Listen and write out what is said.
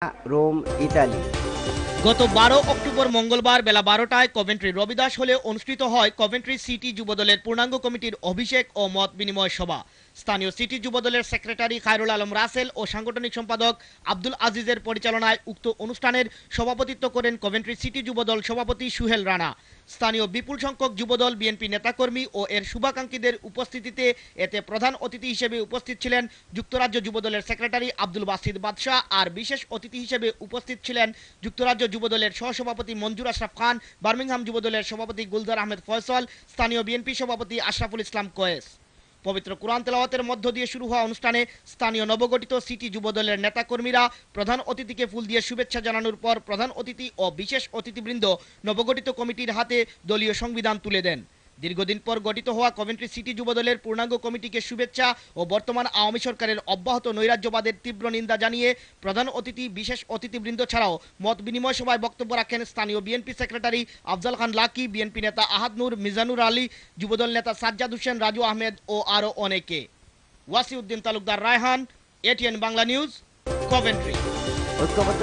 Rome, Italy. গত 12 October মঙ্গলবার বেলা 12টায় Coventry Ravidas হলে অনুষ্ঠিত হয় কভেন্ট্রি সিটি যুবদলের পূর্ণাঙ্গ কমিটির অভিষেক ও মত বিনিময় সভা। স্থানীয় সিটি যুবদলের সেক্রেটারি খায়রুল আলম রাসেল ও সাংগঠনিক সম্পাদক আব্দুল আজিজের পরিচালনায় উক্ত অনুষ্ঠানের সভাপতিত্ব করেন কভেন্ট্রি সিটি যুবদল সভাপতি সুহেল রানা। স্থানীয় বিপুল সংখ্যক যুবদল বিএনপি নেতাকর্মী ও এর শুভাকাঙ্ক্ষীদের উপস্থিতিতে এতে প্রধান অতিথি হিসেবে উপস্থিত ছিলেন যুক্তরাজ্য যুবদলের সেক্রেটারি আব্দুল বাসিদ বাদশাহ, আর বিশেষ অতিথি হিসেবে উপস্থিত ছিলেন যুক্তরাজ্য যুবদলের সহসভাপতি মঞ্জুর আশরাফ খান, বার্মিংহাম যুবদলের সভাপতি গুলজার আহমেদ ফয়সল, স্থানীয় বিএনপি সভাপতি আশরাফুল ইসলাম কয়েস। পবিত্র কুরআন তেলাওয়াতের মধ্য দিয়ে শুরু হওয়া অনুষ্ঠানে স্থানীয় নবগঠিত সিটি যুবদলের নেতাকর্মীরা প্রধান অতিথিকে ফুল দিয়ে শুভেচ্ছা জানানোর পর প্রধান অতিথি ও বিশেষ অতিথিবৃন্দ নবগঠিত কমিটির হাতে দলীয় সংবিধান তুলে দেন। দীর্ঘদিন পর গঠিত হওয়া কভেন্ট্রি সিটি যুবদলের পূর্ণাঙ্গ কমিটিকে শুভেচ্ছা ও বর্তমান আওয়ামী সরকারের অব্যাহত নৈরাজ্যবাদের তীব্র নিন্দা জানিয়ে প্রধান অতিথি, বিশেষ অতিথিবৃন্দ ছাড়াও মত বিনিময় সভায় বক্তব্য রাখেন স্থানীয় বিএনপি সেক্রেটারি আফজাল খান লাকি, বিএনপি নেতা আহাদ নূর, মিজানুর আলী, যুবদল নেতা সাজ্জাদ হোসেন, রাজু আহমেদ ও আরও অনেকে। Wasiuddin Talukdar, Raihan, ATN Bangla news, Coventry. ঐক্যবদ্ধ